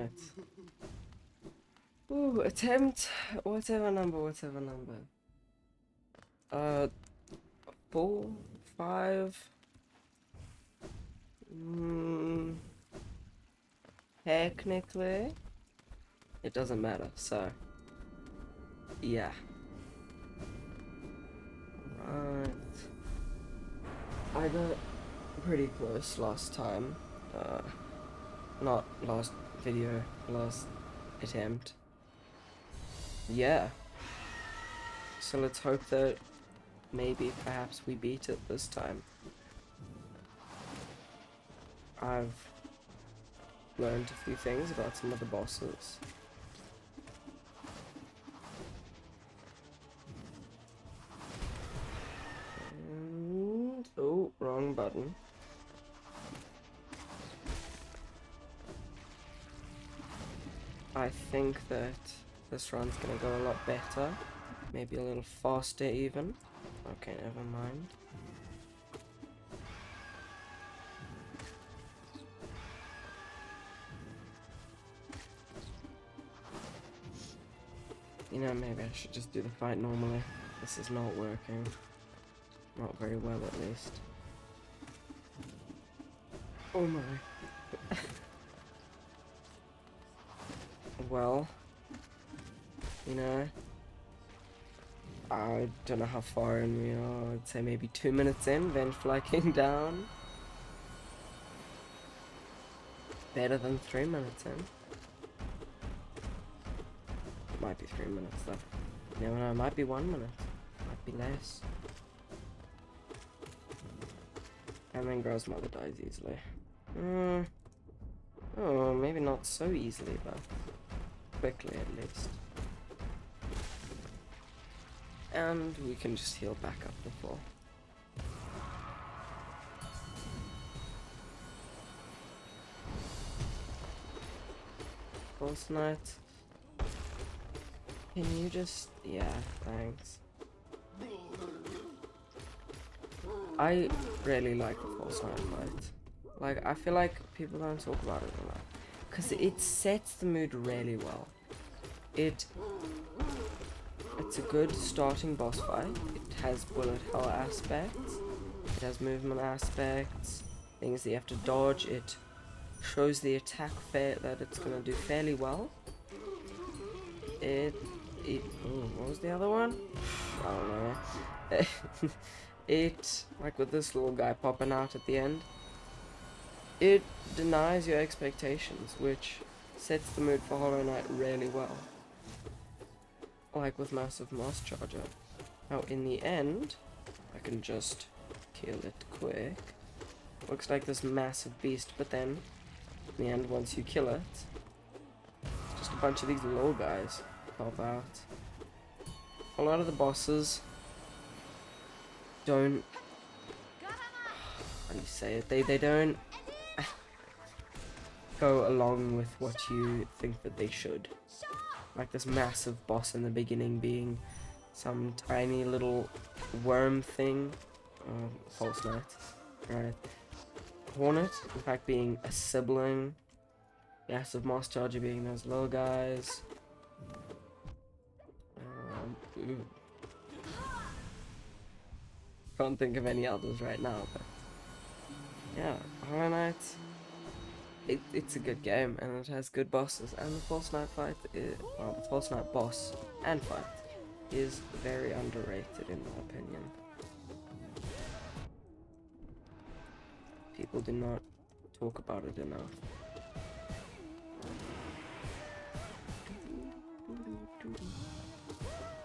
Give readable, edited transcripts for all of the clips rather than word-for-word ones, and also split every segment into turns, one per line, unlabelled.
Night. Ooh, attempt whatever number. 4, 5. Technically, it doesn't matter. So, yeah. Right. I got pretty close last time. Not last video, last attempt. Yeah. So let's hope that maybe perhaps we beat it this time. I've learned a few things about some of the bosses. And, oh, wrong button. I think that this run's gonna go a lot better. Maybe a little faster even. Okay, never mind. You know, maybe I should just do the fight normally. This is not working. Not very well, at least. Oh my. Well, you know, I don't know how far in we are. I'd say maybe 2 minutes in, Vengefly came down. Better than 3 minutes in. It might be 3 minutes though. You never know, it might be 1 minute. Might be less. And then Girl's mother dies easily. Oh, maybe not so easily, but quickly at least. And we can just heal back up the floor. False Knight. Can you just... yeah, thanks. I really like the False Knight fight. Like, I feel like people don't talk about it enough. Because it sets the mood really well. It's a good starting boss fight. It has bullet hell aspects. It has movement aspects. Things that you have to dodge. It shows the attack that it's gonna do fairly well. Oh, what was the other one? I don't know. It, like with this little guy popping out at the end, it denies your expectations, which sets the mood for Hollow Knight really well. Like with Massive Moss Charger. Now in the end, I can just kill it quick. Looks like this massive beast, but then, in the end, once you kill it, just a bunch of these little guys pop out. A lot of the bosses don't... how do you say it? They don't go along with what you think that they should. Like this massive boss in the beginning being some tiny little worm thing. False Knight. Right. Hornet, in fact, being a sibling. Massive Moss Charger being those little guys. Ooh. Can't think of any others right now, but yeah, Hollow Knight. It's a good game, and it has good bosses, and the False Knight fight well, the False Knight boss and fight is very underrated in my opinion. People do not talk about it enough.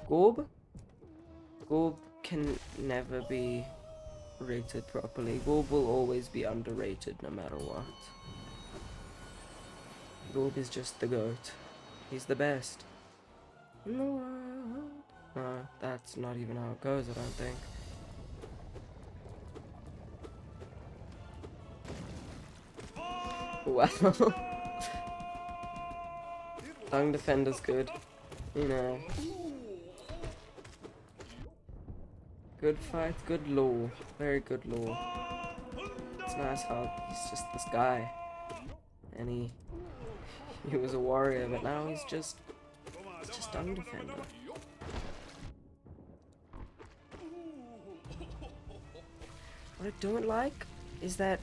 Gorb? Gorb can never be rated properly. Gorb will always be underrated no matter what. Gorb is just the GOAT. He's the best in the world. No, that's not even how it goes, I don't think. Well, Tongue Defender's good, you know. Good fight, good lore, very good lore. It's nice how he's just this guy, and he he was a warrior, but now he's just Undefender. What I don't like is that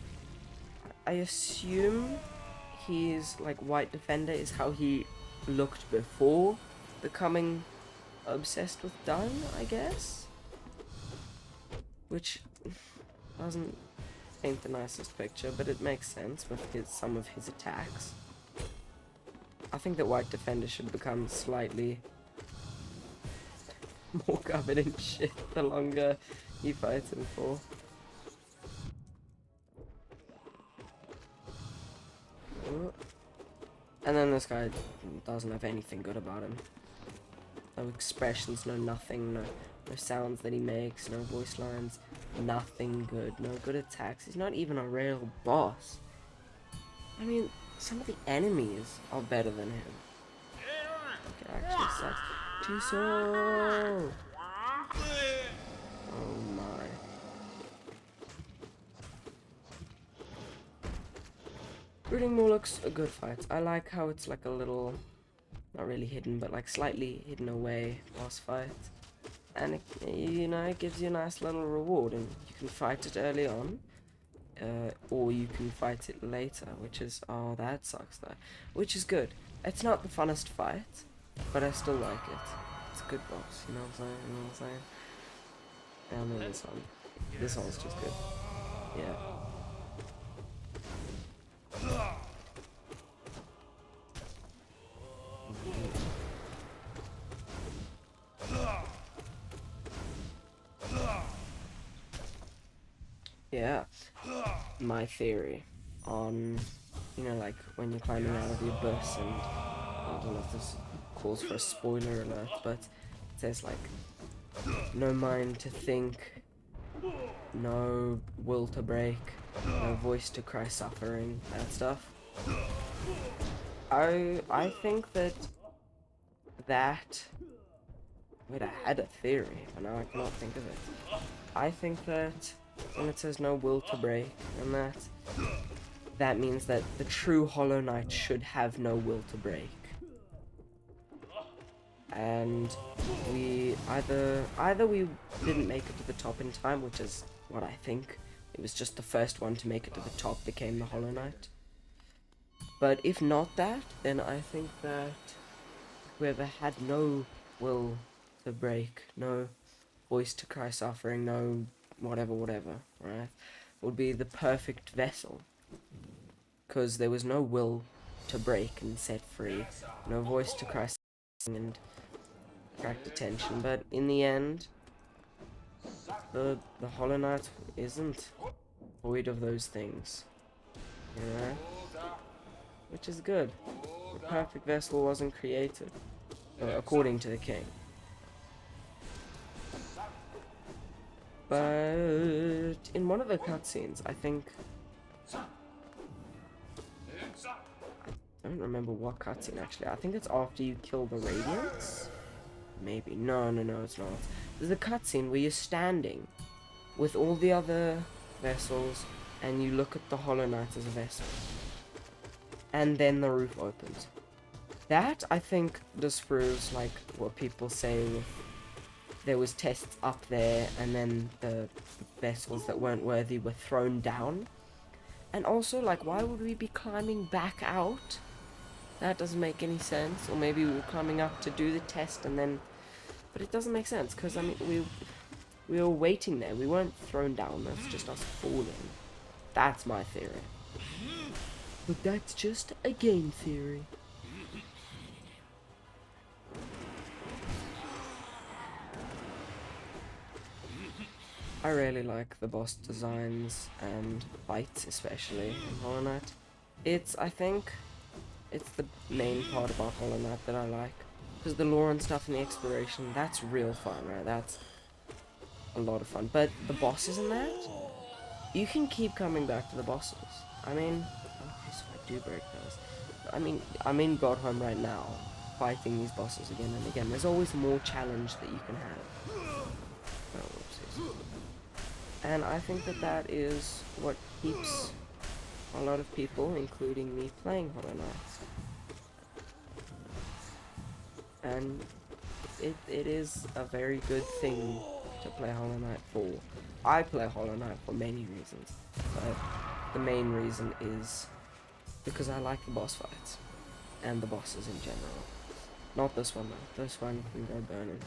I assume he's like White Defender is how he looked before becoming obsessed with Dung, I guess, which doesn't paint the nicest picture, but it makes sense with some of his attacks. I think that White Defender should become slightly more covered in shit the longer you fight him for. And then this guy doesn't have anything good about him. No expressions, no nothing, no sounds that he makes, no voice lines, nothing good, no good attacks. He's not even a real boss. I mean, some of the enemies are better than him. It actually sucks. Tiso! Oh my. Brooding Moloch's a good fight. I like how it's like a little, not really hidden, but like slightly hidden away boss fight. And it, you know, it gives you a nice little reward, and you can fight it early on. Or you can fight it later, which is, oh, that sucks though. Which is good. It's not the funnest fight, but I still like it. It's a good boss, you know what I'm saying? You know what I'm saying? Yeah, I mean this one. This one's just good. Yeah. Yeah. My theory on, you know, like when you're climbing out of the abyss, and I don't know if this calls for a spoiler alert, but it says like, no mind to think, no will to break, no voice to cry suffering, that stuff. I think that wait, I had a theory, but now I cannot think of it. I think that when it says no will to break, and that means that the true Hollow Knight should have no will to break. And we either we didn't make it to the top in time, which is what I think. It was just the first one to make it to the top became the Hollow Knight. But if not that, then I think that whoever had no will to break, no voice to cry suffering, no whatever, right, would be the perfect vessel. Because there was no will to break and set free, no voice to cry suffering and attract attention. But in the end, the Hollow Knight isn't void of those things, you know? Which is good. The perfect vessel wasn't created, according to the king. But in one of the cutscenes, I think, I don't remember what cutscene actually. I think it's after you kill the Radiants. Maybe. No, it's not. There's a cutscene where you're standing with all the other vessels, and you look at the Hollow Knight as a vessel. And then the roof opens. That, I think, disproves, like, what people say with, there was tests up there, and then the vessels that weren't worthy were thrown down. And also, like, why would we be climbing back out? That doesn't make any sense. Or maybe we were climbing up to do the test and then... But it doesn't make sense, because, I mean, we were waiting there. We weren't thrown down. That's just us falling. That's my theory. But that's just a game theory. I really like the boss designs and fights, especially in Hollow Knight. I think, it's the main part about Hollow Knight that I like. Because the lore and stuff and the exploration, that's real fun, right? That's a lot of fun. But the bosses in that, you can keep coming back to the bosses. I mean, okay, so I do break those. I mean, I'm in Godhome right now, fighting these bosses again and again. There's always more challenge that you can have. Oh, whoopsies. And I think that is what keeps a lot of people, including me, playing Hollow Knight. and it is a very good thing to play Hollow Knight for. I play Hollow Knight for many reasons, but the main reason is because I like the boss fights and the bosses in general. Not this one though. This one can go burning.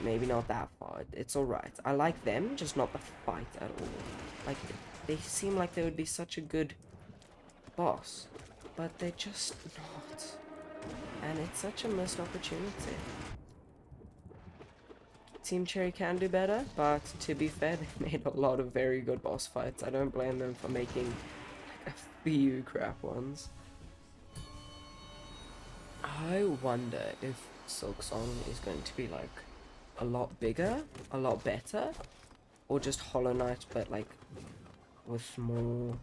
Maybe not that far. It's alright. I like them, just not the fight at all. Like, they seem like they would be such a good boss, but they're just not. And it's such a missed opportunity. Team Cherry can do better, but to be fair, they made a lot of very good boss fights. I don't blame them for making a few crap ones. I wonder if Silksong is going to be like a lot bigger, a lot better, or just Hollow Knight, but like with more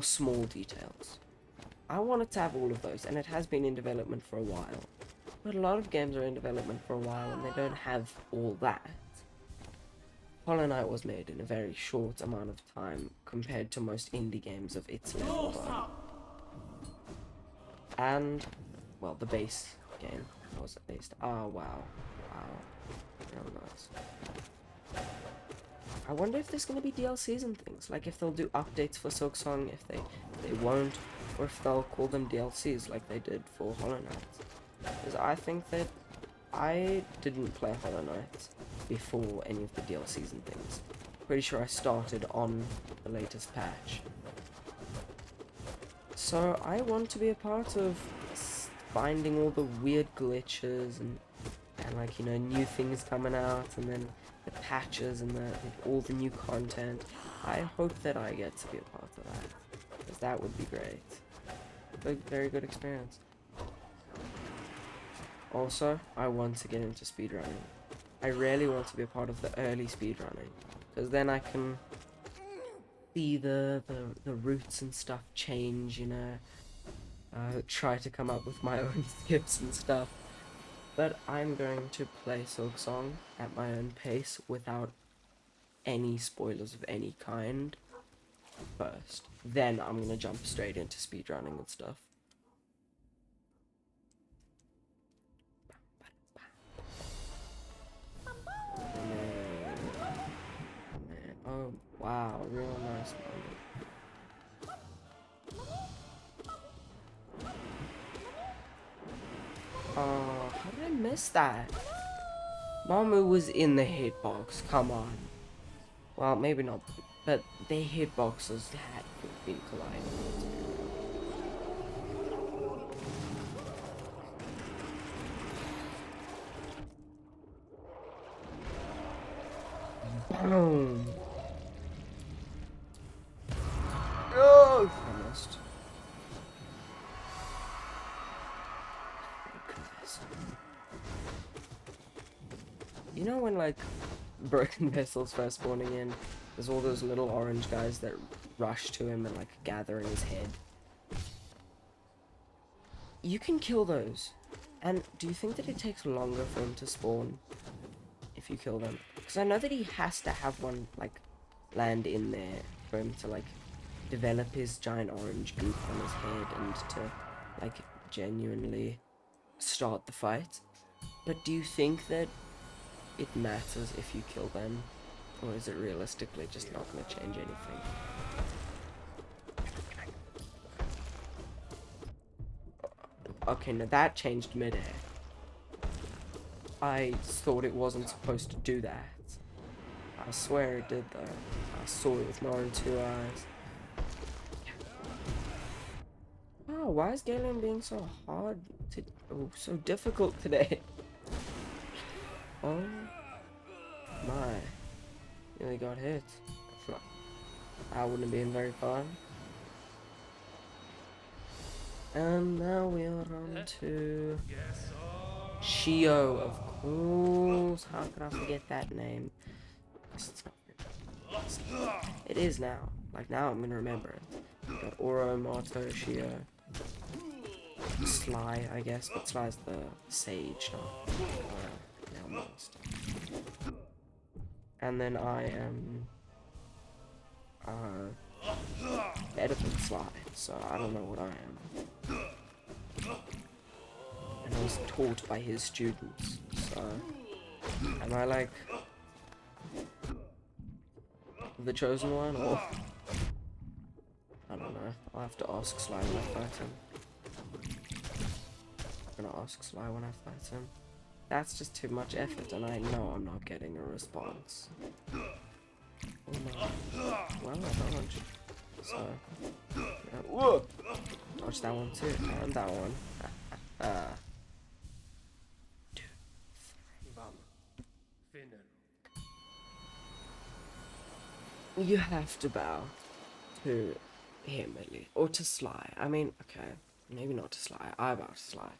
small details. I wanted to have all of those, and it has been in development for a while. But a lot of games are in development for a while, and they don't have all that. Hollow Knight was made in a very short amount of time compared to most indie games of its level, though. And, well, the base game was at least. Oh, wow. Real nice. I wonder if there's going to be DLCs and things, like if they'll do updates for Silksong, if they won't, or if they'll call them DLCs like they did for Hollow Knight. Because I think that I didn't play Hollow Knight before any of the DLCs and things. Pretty sure I started on the latest patch. So I want to be a part of finding all the weird glitches and like, you know, new things coming out, and then the patches and all the new content. I hope that I get to be a part of that, because that would be great. A very good experience. Also, I want to get into speedrunning. I really want to be a part of the early speedrunning, because then I can see the routes and stuff change, you know. Try to come up with my own skips and stuff. But I'm going to play Silksong at my own pace without any spoilers of any kind first. Then I'm gonna jump straight into speedrunning and stuff. Man. Oh, wow, real nice moment. Oh, how did I miss that? Mamu was in the hitbox, come on. Well, maybe not, but the hitboxes had been colliding. Boom! Oh! I missed. You know when, like, Broken Vessel's first spawning in, there's all those little orange guys that rush to him and, like, gather in his head? You can kill those. And do you think that it takes longer for him to spawn if you kill them? Because I know that he has to have one, like, land in there for him to, like, develop his giant orange goop on his head and to, like, genuinely start the fight. But do you think that it matters if you kill them, or is it realistically just not going to change anything? Okay, now that changed midair. I thought it wasn't supposed to do that. I swear it did though. I saw it with my own 2 eyes. Oh, why is Galen being so hard to... Oh, so difficult today? Oh my. Nearly got hit. That wouldn't have been very fun. And now we're on to Shio, of course. How could I forget that name? It is now. Like, now I'm gonna remember it. We got Oro, Mato, Shio. Sly, I guess, but Sly's the sage, not now master. And then I am better than Sly, so I don't know what I am. And I was taught by his students. So, am I like the chosen one, or I don't know. I'll have to ask Sly when I fight him. I'm gonna ask Sly when I fight him. That's just too much effort, and I know I'm not getting a response. Oh no. Well, I dodge. So, yeah. Whoa! Dodge that one too, and that one. You have to bow to him, at least. Or to Sly. I mean, okay. Maybe not to Sly. I bow to Sly.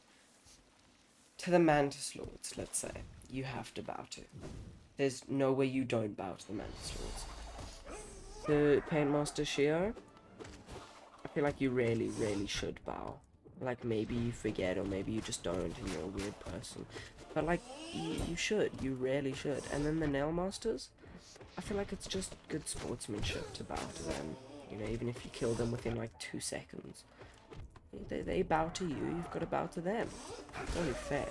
To the Mantis Lords, let's say. You have to bow to. There's no way you don't bow to the Mantis Lords. The Paintmaster Shio, I feel like you really, really should bow. Like, maybe you forget, or maybe you just don't, and you're a weird person. But, like, you should. You really should. And then the Nail Masters, I feel like it's just good sportsmanship to bow to them. You know, even if you kill them within, like, 2 seconds. They bow to you, you've got to bow to them. It's only fair.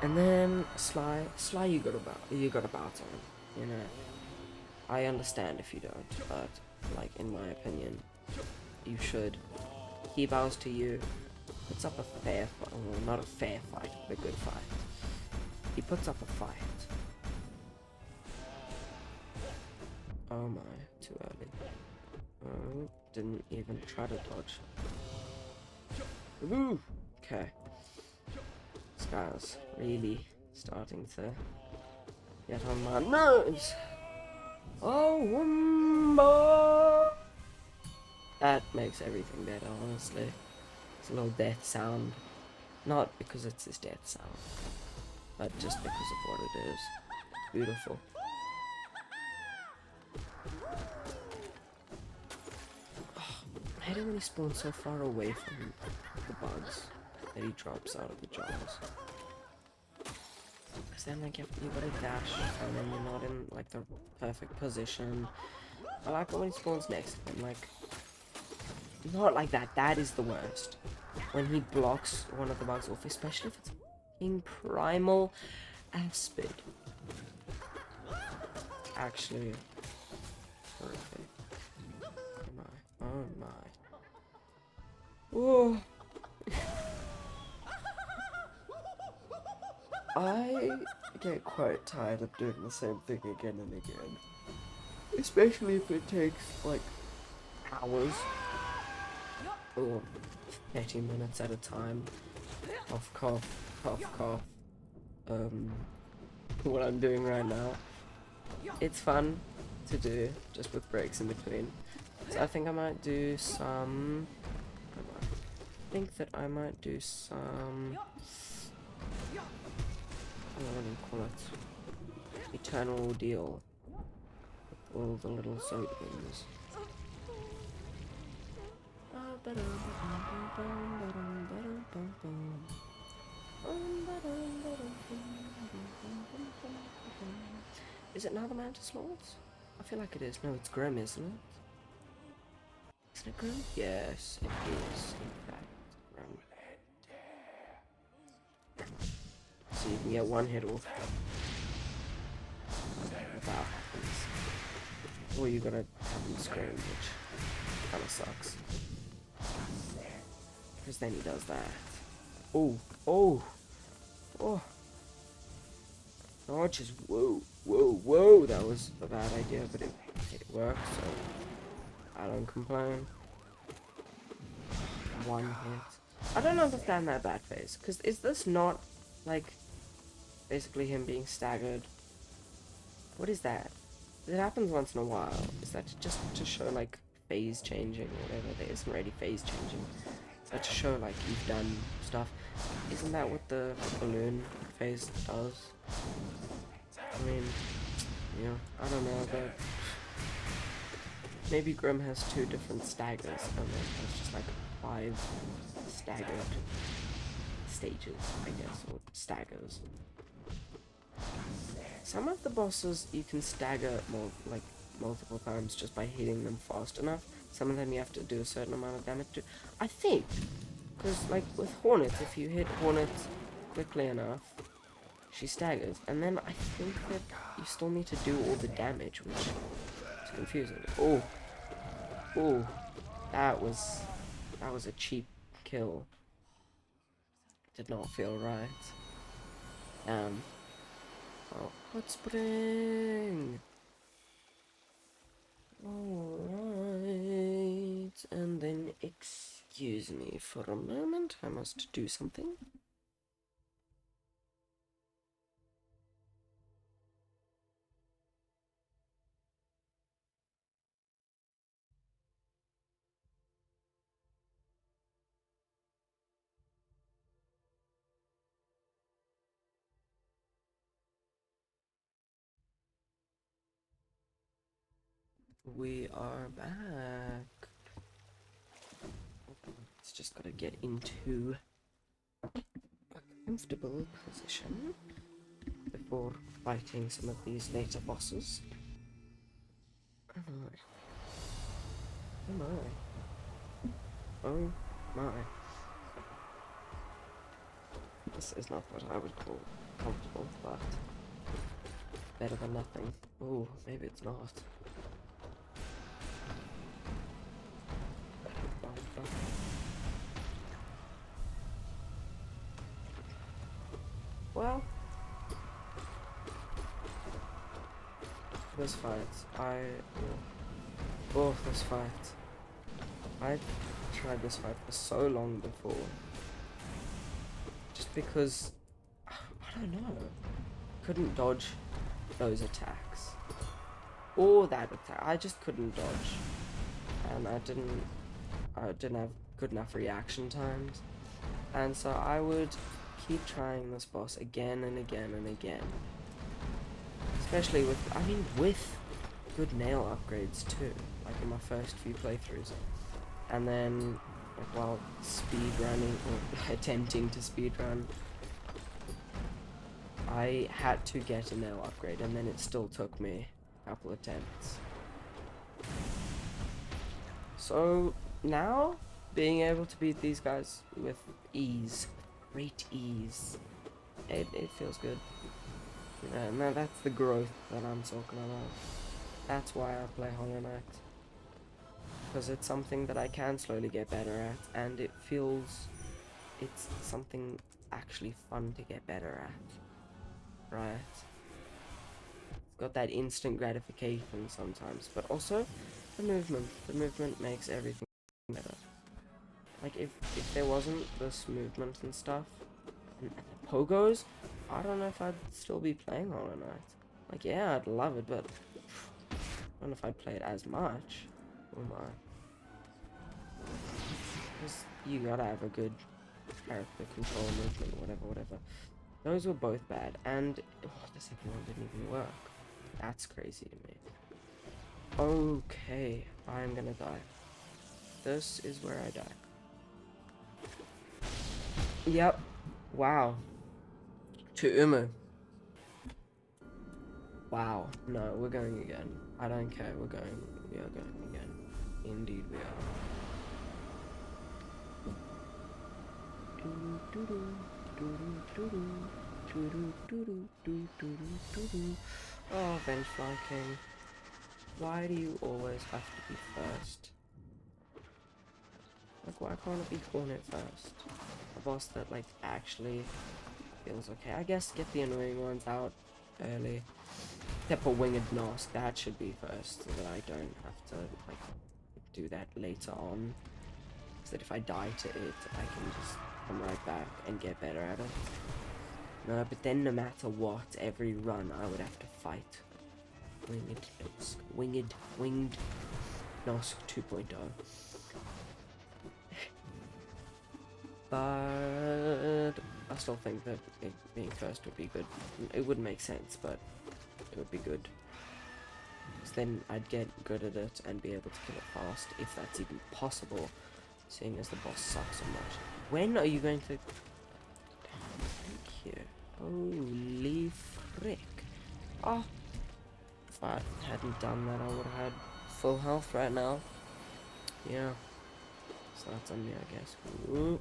And then Sly, you gotta bow to him, you know. I understand if you don't, but, like, in my opinion, you should. He bows to you, puts up a fair fight, well, not a fair fight, but a good fight. He puts up a fight. Oh my, too early. Oh, didn't even try to dodge. Woo! Okay. This guy's really starting to get on my nerves. Oh, Wumba! That makes everything better, honestly. It's a little death sound. Not because it's his death sound, but just because of what it is. Beautiful. I hate it when he spawns so far away from the bugs that he drops out of the jars. Because then, like, you gotta dash, and then you're not in, like, the perfect position. I like it when he spawns next to him, like, not like that. That is the worst. When he blocks one of the bugs off, especially if it's in Primal Aspid. Actually, horrific. Oh my. Oh my. Oh. I get quite tired of doing the same thing again and again. Especially if it takes, like, hours. Or 30 minutes at a time. Cough, cough, cough, cough. What I'm doing right now. It's fun to do, just with breaks in between. So I think I might do some... I think that I might do some... what do you call it? Eternal Ordeal. With all the little soapings. Is it now the Mantis Lords? I feel like it is. No, it's Grim, isn't it? Isn't it Grim? Yes, it is. In fact, Grim. So you can get one hit off. Without happens. Or you gotta have him scream, which kinda sucks. Because then he does that. Oh, oh, oh. Oh, just whoa, whoa, whoa. That was a bad idea, but it worked, so I don't complain. One hit. I don't understand that bad phase, because is this not, like, basically him being staggered? What is that? It happens once in a while. Is that just to show, like, phase changing or whatever? There isn't really phase changing. But to show, like, you've done stuff. Isn't that what the balloon phase does? I mean, yeah, I don't know, but maybe Grim has 2 different staggers, and then there's just like 5 staggered stages, I guess, or staggers. Some of the bosses you can stagger more, like, multiple times just by hitting them fast enough. Some of them you have to do a certain amount of damage to. I think, because like with Hornet, if you hit Hornet quickly enough, she staggers, and then I think that you still need to do all the damage, which is confusing. Oh, that was a cheap kill. Did not feel right. Oh, hot spring. Alright, and then excuse me for a moment, I must do something. We are back. It's just gotta get into a comfortable position before fighting some of these later bosses. Oh my. Oh my. This is not what I would call comfortable, but better than nothing. Oh, maybe it's not. Well, this fight, this fight. I tried this fight for so long before. Just because, I don't know, couldn't dodge those attacks. Or that attack, I just couldn't dodge. And I didn't have good enough reaction times. And so I would keep trying this boss again and again and again. Especially with good nail upgrades too, like in my first few playthroughs. And then, like while speedrunning, or attempting to speedrun, I had to get a nail upgrade, and then it still took me a couple attempts. So now, being able to beat these guys with ease, great ease, it feels good. And that's the growth that I'm talking about. That's why I play Hollow Knight. Because it's something that I can slowly get better at, and it's something actually fun to get better at. Right? It's got that instant gratification sometimes, but also the movement makes everything better. Like if there wasn't this movement and stuff, and the pogos, I don't know if I'd still be playing Hollow Knight. Like yeah, I'd love it, but I don't know if I'd play it as much. Oh my. Because you gotta have a good character control movement, whatever. Those were both bad, and the second one didn't even work. That's crazy to me. Okay, I'm gonna die. This is where I die. Yep. Wow. To Umu. Wow. No, we're going again. I don't care. We are going again. Indeed we are. Oh, Vengefly King. Why do you always have to be first? Like, why can't it be Hornet first? A boss that, like, actually feels okay. I guess get the annoying ones out early. Except for Winged Nosk, that should be first, so that I don't have to, like, do that later on. So that if I die to it, I can just come right back and get better at it. No, but then no matter what, every run I would have to fight Winged Nosk. Winged Nosk 2.0. But I still think that it being first would be good. It wouldn't make sense, but it would be good. Because then I'd get good at it and be able to kill it fast, if that's even possible, seeing as the boss sucks so much. When are you going to... Thank you. Holy frick. Oh, if I hadn't done that, I would have had full health right now. Yeah. So that's on me, I guess. Ooh.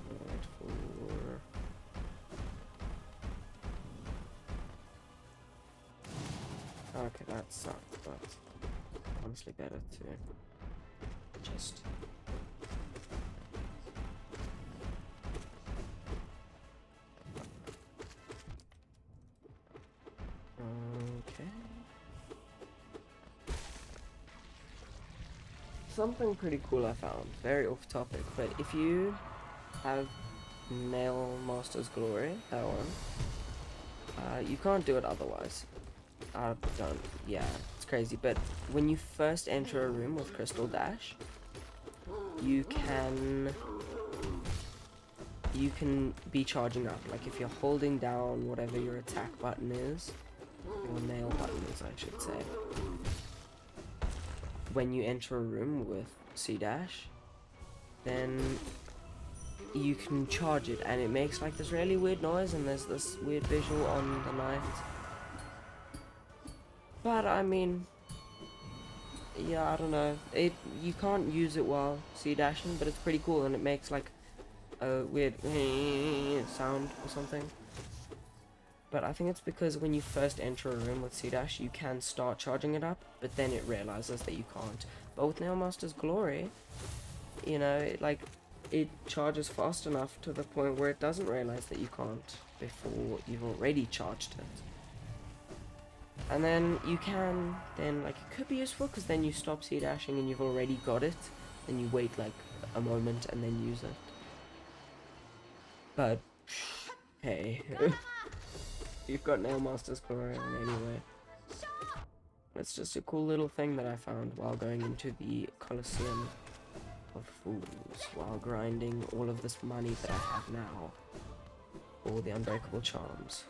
Right, four. Okay, that sucked, but honestly better to just... Okay. Something pretty cool I found, very off topic, but if you have Nail Master's Glory, that one, you can't do it otherwise. I don't, yeah, it's crazy, but when you first enter a room with Crystal Dash, you can be charging up, like if you're holding down whatever your attack button is, or nail button is, I should say. When you enter a room with C-Dash, then you can charge it, and it makes like this really weird noise, and there's this weird visual on the night. But I mean, yeah, I don't know. You can't use it while C-dashing, but it's pretty cool, and it makes like a weird sound or something. But I think it's because when you first enter a room with C-Dash, you can start charging it up, but then it realizes that you can't. But with Nailmaster's Glory, you know, it charges fast enough to the point where it doesn't realize that you can't before you've already charged it. And then you can, like, it could be useful because then you stop C-Dashing and you've already got it, then you wait like a moment and then use it. But, hey. You've got Nailmaster's Glory on anyway. It's just a cool little thing that I found while going into the Colosseum of Fools, while grinding all of this money that I have now, all the Unbreakable Charms.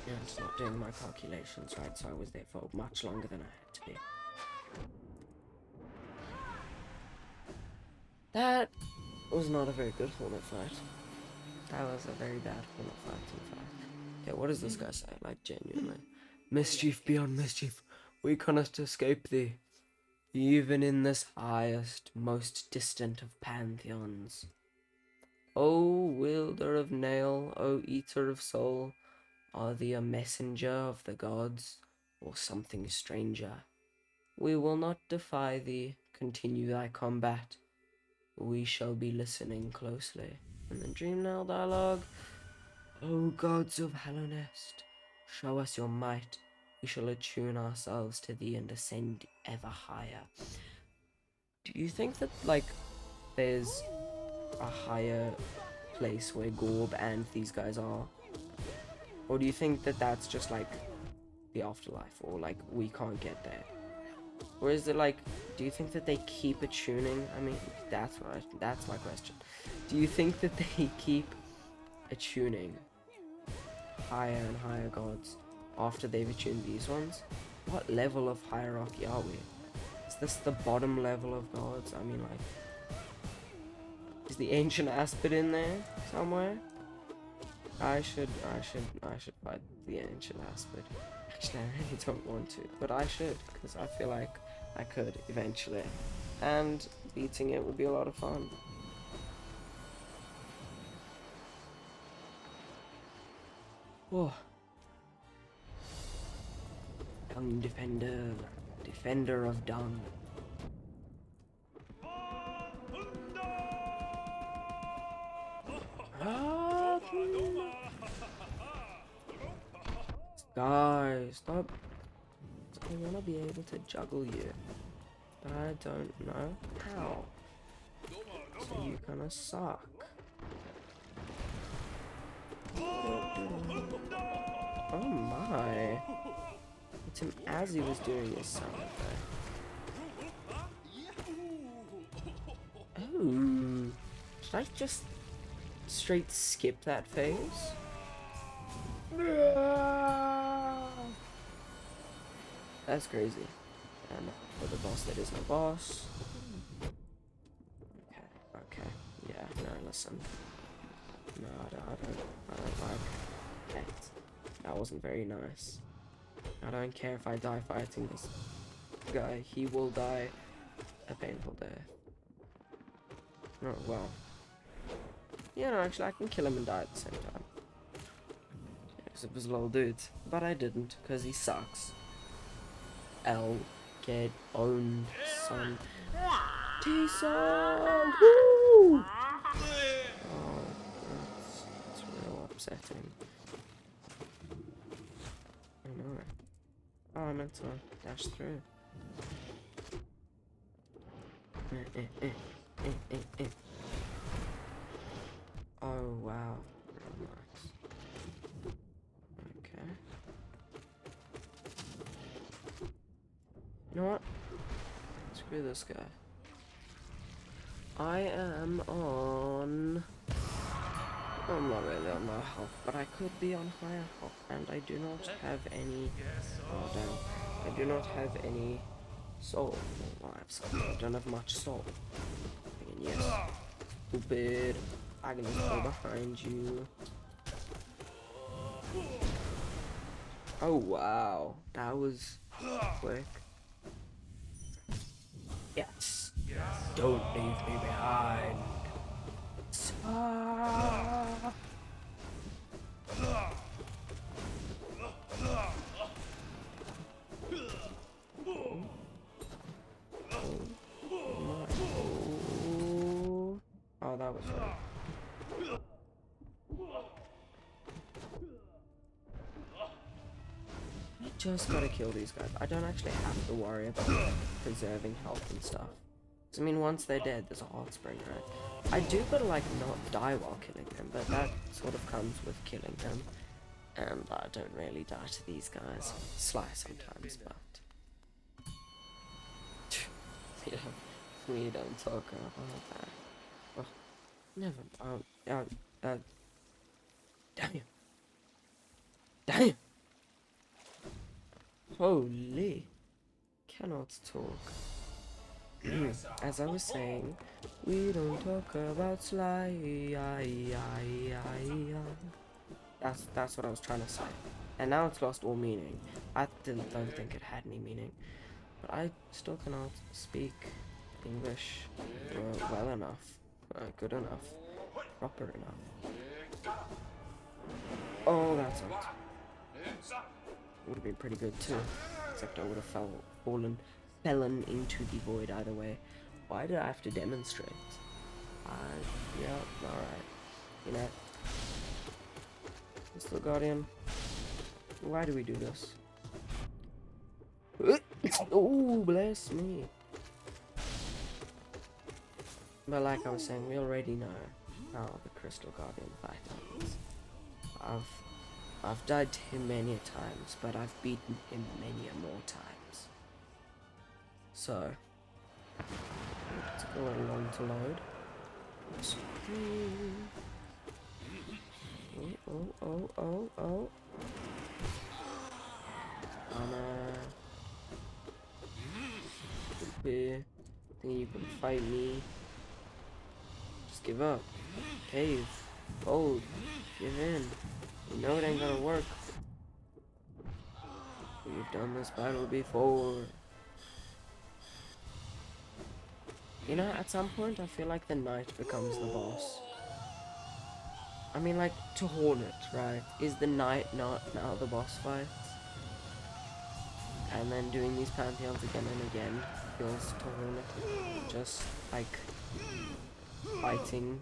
Yeah, it's not doing my calculations right, so I was there for much longer than I had to be. That was not a very good Hornet fight. That was a very bad Hornet fight, in fact. Yeah, what does this guy say? Like, genuinely. Mischief beyond mischief, we cannot escape thee. Even in this highest, most distant of pantheons. O wielder of nail, O eater of soul, are thee a messenger of the gods, or something stranger? We will not defy thee, continue thy combat. We shall be listening closely. And then Dreamnail dialogue. O gods of Hallownest, show us your might. We shall attune ourselves to thee and ascend ever higher. Do you think that, like, there's a higher place where Gorb and these guys are? Or do you think that that's just, like, the afterlife? Or, like, we can't get there? Or is it, like, do you think that they keep attuning? I mean, that's my question. Do you think that they keep attuning higher and higher gods after they've attuned these ones? What level of hierarchy are we? Is this the bottom level of gods? I mean, like, is the ancient Aspid in there somewhere? I should fight the ancient Aspid. Actually, I really don't want to, but I should, because I feel like I could eventually, and beating it would be a lot of fun. Oh. Dung Defender, Defender of Dung. Guys, stop. I want to be able to juggle you, but I don't know how. So you kinda suck. Oh my. It's him as he was doing his sound there. Oh. Should I just straight skip that phase? That's crazy. And for the boss that is no boss. Okay. Yeah, no, listen. No, I don't like that. That wasn't very nice. I don't care if I die fighting this guy. He will die a painful death. Oh, well. Yeah, no, actually, I can kill him and die at the same time. Because it was a little dude. But I didn't, because he sucks. L. Get owned, son. T-son! Woo! Oh, that's real upsetting. I know. Oh, I meant to dash through. Oh, wow. Real nice. Okay. You know what? Screw this guy. I am on... I'm not really on low health, but I could be on higher health, and I do not have any... Oh, damn. I do not have any soul. Well, I have some, I don't have much soul. Again, yes. Stupid. I'm gonna go behind you. Oh, wow. That was quick. Yes. Don't leave me behind. Ah. Oh, that was right. You just gotta kill these guys. I don't actually have to worry about preserving health and stuff. 'Cause, I mean, once they're dead, there's a hot spring, right? I do gotta, like, not die while killing them, but that sort of comes with killing them. And I don't really die to these guys. Sly sometimes, but... we don't talk about that. Well, never. Damn. Damn! Holy. Cannot talk. As I was saying, we don't talk about Sly. That's what I was trying to say. And now it's lost all meaning. I don't think it had any meaning. But I still cannot speak English well enough. Good enough. Proper enough. Oh, that sucked. Would have been pretty good too. Except I would have fallen into the void either way. Why did I have to demonstrate? Yeah, alright. You know. Mr. Guardian. Why do we do this? Oh, bless me. But like I was saying, we already know how the Crystal Guardian fight happens. I've died to him many a times, but I've beaten him many a more times. So, it's a little long to load. Oh. Stupid. Think you can fight me. Just give up. Cave. Fold. Give in. You know it ain't gonna work. We've done this battle before. You know, at some point I feel like the knight becomes the boss. I mean, like, to Hornet, right? Is the knight not now the boss fight? And then doing these pantheons again and again feels to Hornet just like fighting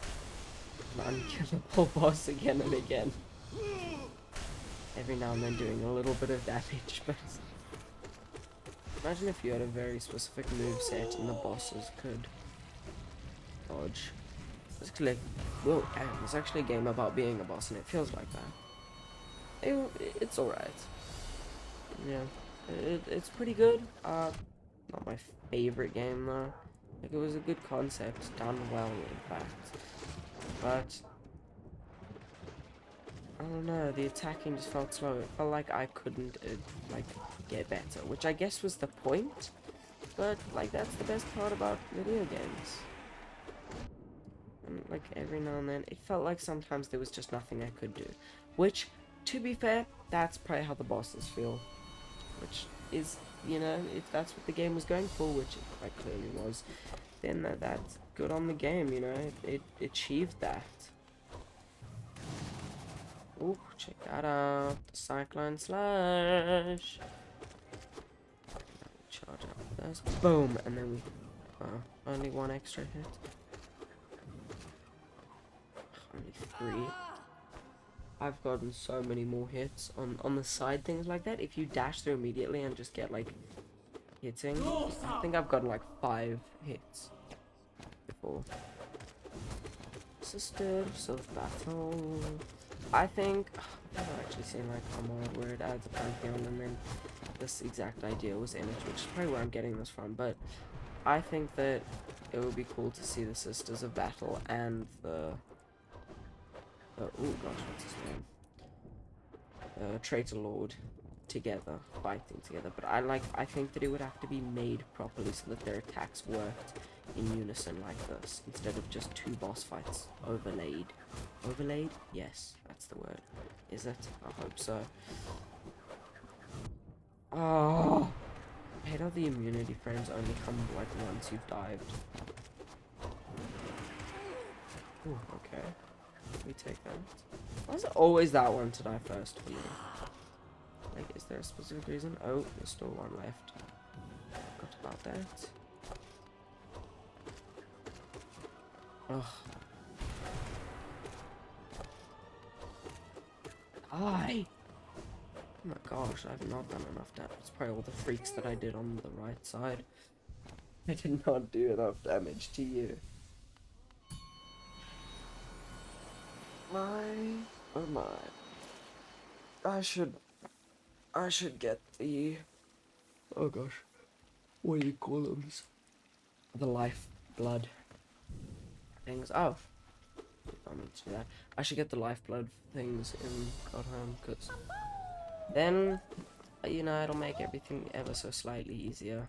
an unkillable boss again and again. Every now and then doing a little bit of damage, but imagine if you had a very specific moveset and the bosses could dodge. Basically, well, it's actually a game about being a boss, and it feels like that. It's alright. Yeah, it's pretty good. Not my favorite game though. Like, it was a good concept, done well, in fact. But I don't know, the attacking just felt slow. It felt like I couldn't, like, get better, which I guess was the point. But, like, that's the best part about video games. And, like, every now and then, it felt like sometimes there was just nothing I could do. Which, to be fair, that's probably how the bosses feel. which is, if that's what the game was going for, which it quite clearly was, then that's good on the game, it achieved that. Ooh, check that out, the Cyclone Slash. Charge up this, boom, and then we, only one extra hit. Only 3. I've gotten so many more hits on the side things like that. If you dash through immediately and just get like hitting, I think I've gotten like 5 hits before. Sisters of Battle. I think I've never actually seen like a mod where it adds a Pantheon and then this exact idea was in it, which is probably where I'm getting this from. But I think that it would be cool to see the Sisters of Battle and the oh gosh, what's his name? Traitor Lord together, fighting together. But I think that it would have to be made properly so that their attacks worked in unison like this, instead of just 2 boss fights overlaid. Overlaid? Yes, that's the word. Is it? I hope so. Oh, I hate how the immunity frames only come like once you've dived. Ooh, okay. We take that. Why is it always that one to die first for you? Like, is there a specific reason? Oh, there's still one left. Forgot about that. Ugh. Die! Oh my gosh, I've not done enough damage. It's probably all the freaks that I did on the right side. I did not do enough damage to you. Oh my. I should get the, oh gosh, what do you call them? The life blood things. Oh, I meant to do that. I should get the lifeblood things in Godhome, because then, it'll make everything ever so slightly easier.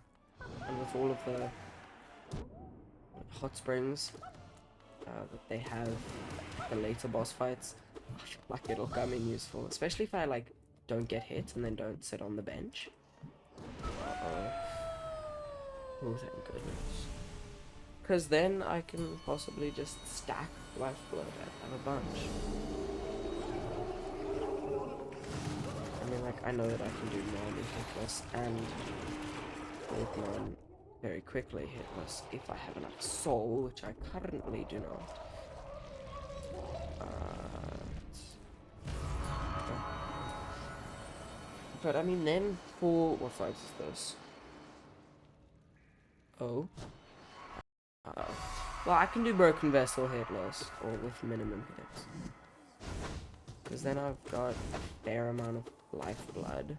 And with all of the hot springs that they have, the later boss fights, I feel like it'll come in useful, especially if I like don't get hit and then don't sit on the bench. Uh-oh. Oh, thank goodness. Because then I can possibly just stack lifeblood. I have a bunch. I mean, like, I know that I can do normally hitless and Pantheon very quickly hitless if I have enough soul, which I currently do not. But I mean, then for what fight is this? Oh. Well, I can do Broken Vessel hitless, or with minimum hits. Because then I've got a fair amount of lifeblood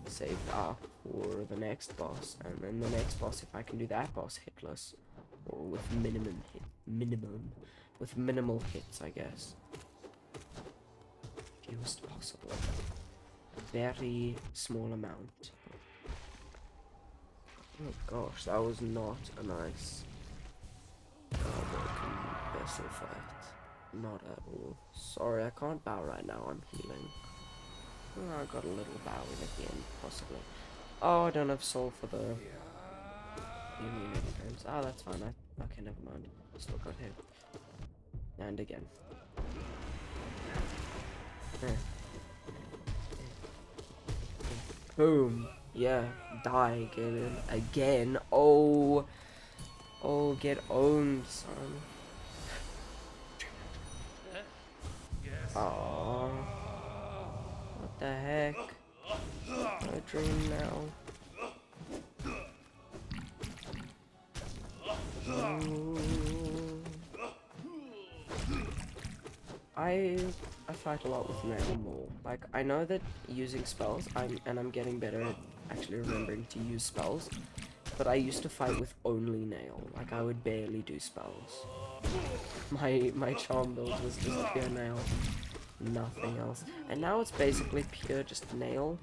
saved up for the next boss. And then the next boss, if I can do that boss hitless, or with with minimal hits, I guess. Fewest possible. A very small amount. Oh gosh, that was not a nice Broken Vessel fight. Not at all. Sorry, I can't bow right now, I'm healing. Oh, I got a little bow in at the end, possibly. Oh, I don't have soul for the immunity frames. Ah, that's fine. Okay, never mind. Still got hit. And again. Boom. Yeah, die again. Oh, get owned, son. Oh, what the heck? A dream now. Ooh. I fight a lot with Nail more. Like, I know that using spells, I'm getting better at actually remembering to use spells, but I used to fight with only Nail. Like, I would barely do spells. My charm build was just pure Nail, nothing else. And now it's basically pure just Nail,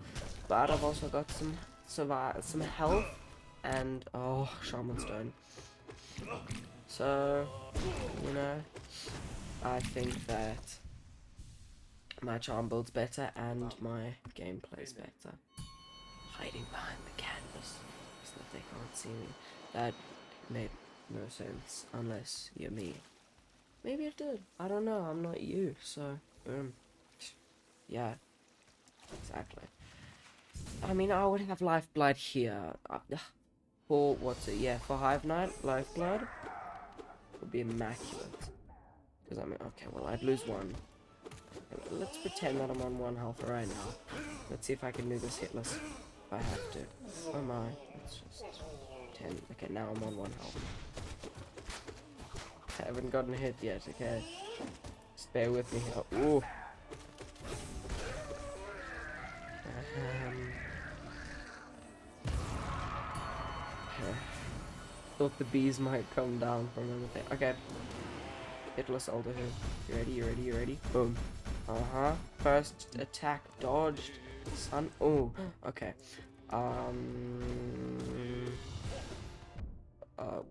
but I've also got some health and Shaman Stone. So, I think that My charm build's better and my gameplay's better. Hiding behind the canvas so that they can't see me. That made no sense unless you're me. Maybe it did. I don't know. I'm not you, so boom. Yeah, exactly. I mean, I would have lifeblood here. For what's it? Yeah, for Hive Knight, lifeblood would be immaculate. Because I mean, okay, well, I'd lose one. Let's pretend that I'm on 1 health right now. Let's see if I can do this hitless. If I have to. Oh my. It's just 10. Okay, now I'm on 1 health. I haven't gotten hit yet, okay? Just bear with me. Oh, ooh. Okay. Thought the bees might come down from anything. Okay. Hitless Alderhood. You ready? You ready? You ready? Boom. Uh-huh. First attack dodged. Son. Oh. Okay.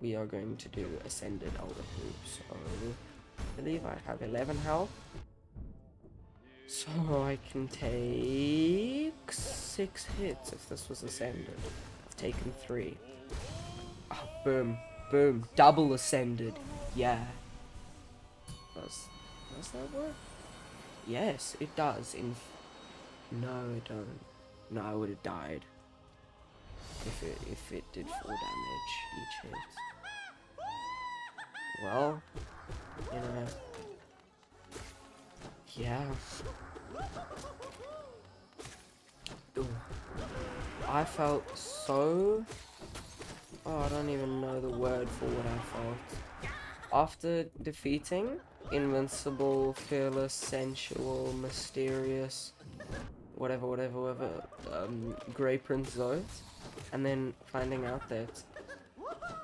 We are going to do Ascended Alderhood. So, I believe I have 11 health. So I can take 6 hits if this was Ascended. I've taken 3. Oh, boom. Boom. Double Ascended. Yeah. Does that work? Yes, it does. No, it don't. No, I would have died if it did 4 damage each hit. Well, you know, yeah. Ooh. I felt so. Oh, I don't even know the word for what I felt after defeating Invincible, Fearless, Sensual, Mysterious, whatever, Grey Prince Zoth, and then finding out that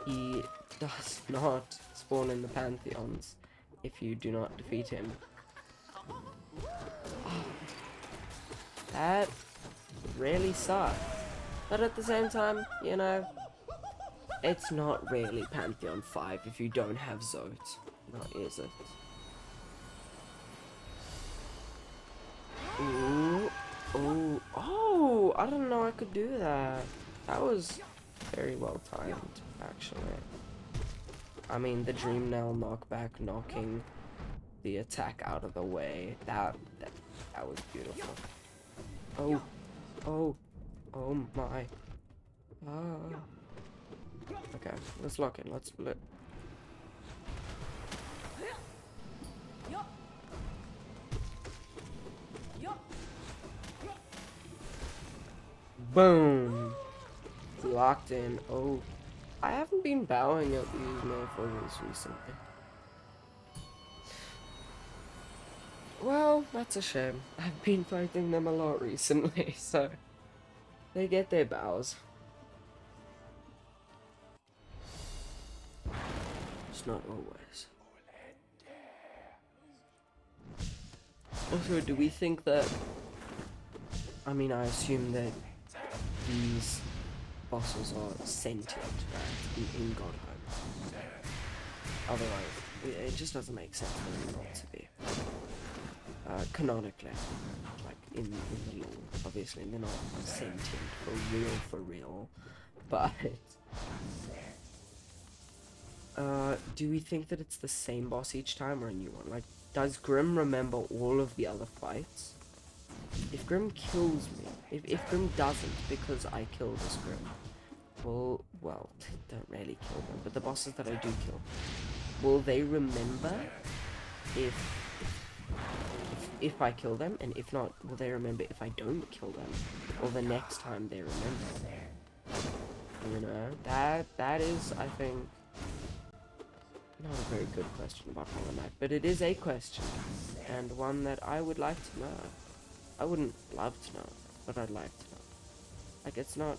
he does not spawn in the Pantheons if you do not defeat him. That really sucks. But at the same time, you know, it's not really Pantheon 5 if you don't have Zoth. Not is it? Ooh, oh, oh, I didn't know I could do that. That was very well timed, actually. I mean, the Dream Nail knockback, knocking the attack out of the way, that was beautiful. Oh, oh my. Okay, let's lock in, let's split. Boom! Locked in. Oh, I haven't been bowing at these motherfuckers recently. Well, that's a shame. I've been fighting them a lot recently, so they get their bows. It's not always. Also, do we think that... I mean, I assume that these bosses are sentient, right? In Godheim. Otherwise, it just doesn't make sense for them not to be. Canonically. Like, in the lore. Obviously, they're not sentient for real. But... do we think that it's the same boss each time or a new one? Like, does Grim remember all of the other fights? If Grim kills me, if Grim doesn't because I kill this Grim, well, don't really kill them, but the bosses that I do kill, will they remember if I kill them, and if not, will they remember if I don't kill them, or the next time they remember? You know, that is, I think, not a very good question about Hollow Knight, but it is a question, and one that I would like to know. I wouldn't love to know, but I'd like to know. Like, it's not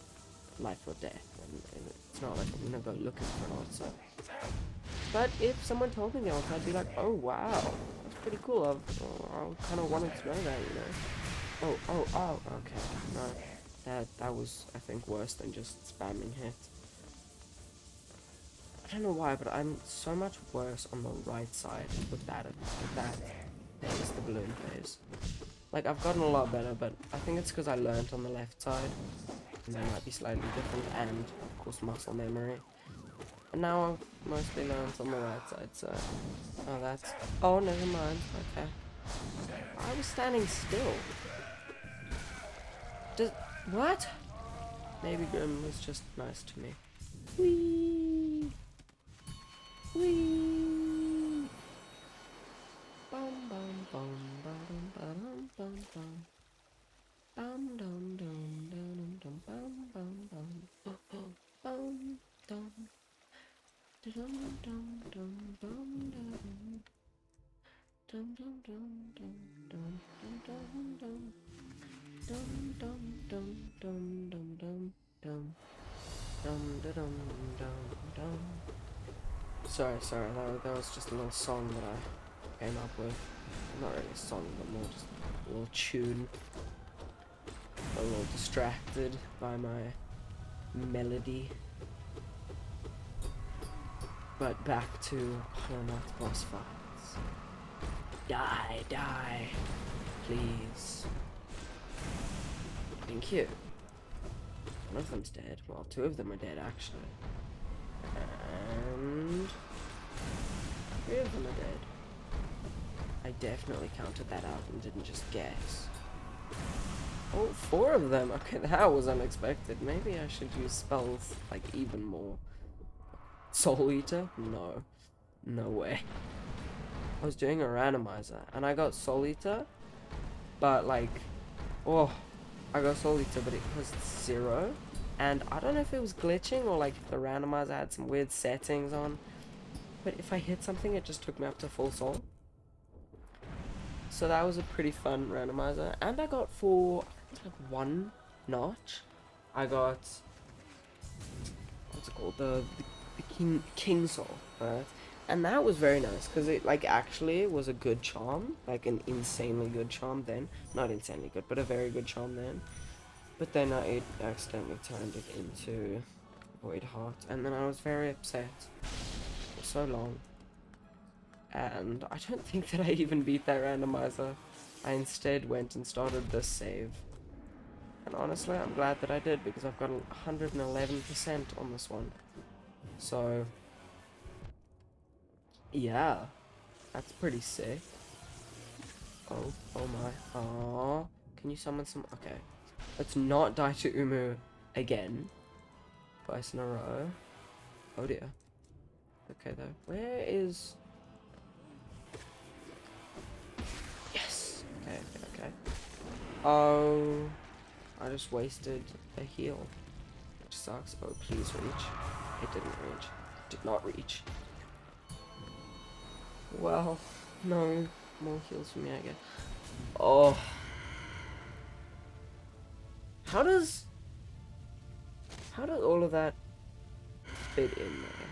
life or death, and it's not like I'm gonna go looking for an answer. But if someone told me the answer, I'd be like, oh wow, that's pretty cool. I kind of wanted to know that, you know. Oh, okay, no, that was, I think, worse than just spamming hit. I don't know why, but I'm so much worse on the right side with that phase, the balloon phase. Like, I've gotten a lot better, but I think it's because I learnt on the left side. And they might be slightly different, and, of course, muscle memory. And now I've mostly learnt on the right side, so... Oh, that's... Oh, never mind. Okay. I was standing still. What? Maybe Grim was just nice to me. Whee! Whee! Bum bum bum bum bum bum bum. Bum dum dum dum dum bum bum bum bum dum dum dum dum bum dum dum dum dum dum dum dum dum dum dum dum dum dum dum dum dum dum dum dum. Sorry, that was just a little song that I came up with. Not really a song, but more just a little tune. A little distracted by my melody. But back to Hollow boss fights. Die, please. Thank you. One of them's dead. Well, two of them are dead, actually. And... three of them are dead. I definitely counted that out and didn't just guess. Oh, four of them. Okay, that was unexpected. Maybe I should use spells, like, even more. Soul Eater? No. No way. I was doing a randomizer, and I got Soul Eater, but, like, oh, I got Soul Eater, but it was 0, and I don't know if it was glitching, or, like, if the randomizer had some weird settings on, but if I hit something, it just took me up to full soul. So that was a pretty fun randomizer, and I got for, like, 1 notch, I got, what's it called, the King Soul, right? And that was very nice, because it, like, actually was a good charm, like an insanely good charm then. Not insanely good, but a very good charm then. But then it accidentally turned it into Void Heart, and then I was very upset for so long. And I don't think that I even beat that randomizer. I instead went and started this save. And honestly, I'm glad that I did, because I've got 111% on this one. So... yeah, that's pretty sick. Oh my. Aww. Can you summon some? Okay. Let's not die to Umu again. Twice in a row. Oh dear. Okay though. Where is... yes! Okay. Oh. I just wasted a heal. Which sucks. Oh, please reach. It didn't reach. Did not reach. Well, no more heals for me, I guess. Oh. How does all of that fit in there?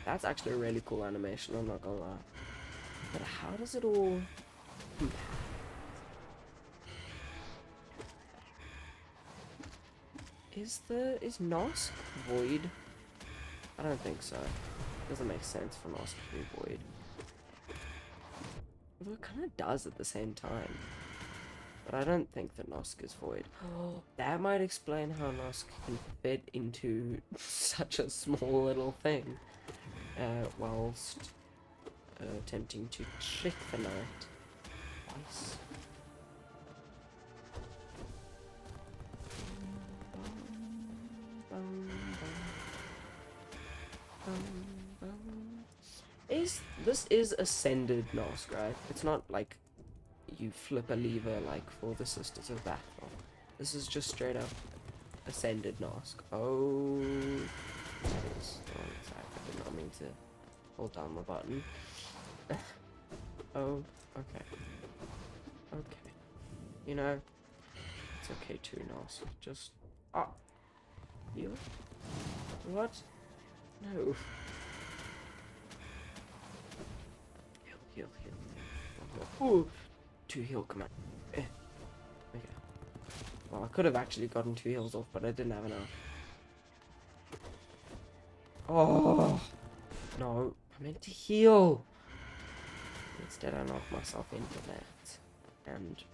That's actually a really cool animation, I'm not gonna lie. But how does it all compare? Is Nosk void? I don't think so. Doesn't make sense for Nosk to be void. Although it kind of does at the same time. But I don't think that Nosk is void. Oh, that might explain how Nosk can fit into such a small little thing. Whilst attempting to trick the knight twice. This is ascended Nosk, right? It's not like you flip a lever like for the Sisters of Battle. This is just straight up ascended Nosk. Oh, that is the wrong side. I did not mean to hold down the button. Oh, okay. Okay. You know, it's okay too, Nosk. Just... ah! You? What? No. Heal. Ooh! 2 heal, come on. Okay. Well, I could have actually gotten 2 heals off, but I didn't have enough. Oh! No, I meant to heal! Instead I knocked myself into that. And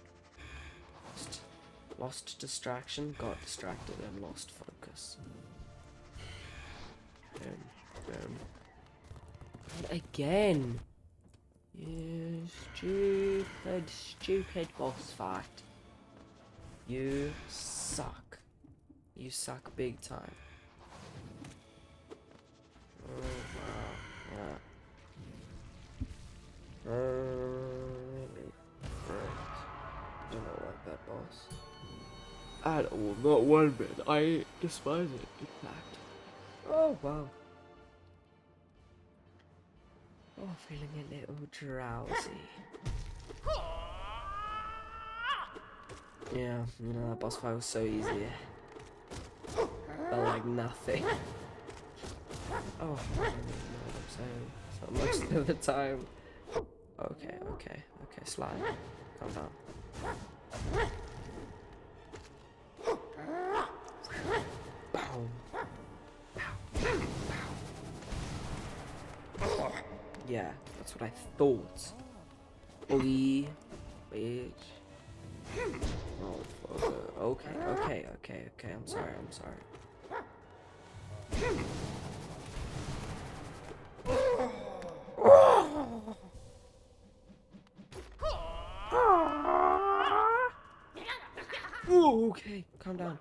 Lost distraction, got distracted, and lost focus. And again! You stupid boss fight. You suck. You suck big time. Oh, wow. Yeah. Really? Right. Do not like that boss. At all, not one bit. I despise it, in fact. Oh, wow. Oh, feeling a little drowsy. Yeah, you know, that boss fight was so easy. Felt like nothing. Oh, I don't even know what I'm saying. So most of the time. Okay, slide. Calm down. Boom. Yeah, that's what I thought. Boy, bitch. Oh, fuck. Okay. I'm sorry. Oh, okay, calm down.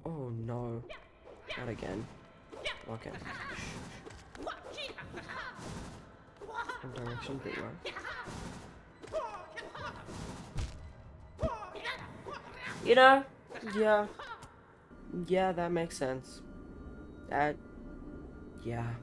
Oh no, not again. Okay. What direction did it run? You know, yeah, that makes sense. Yeah.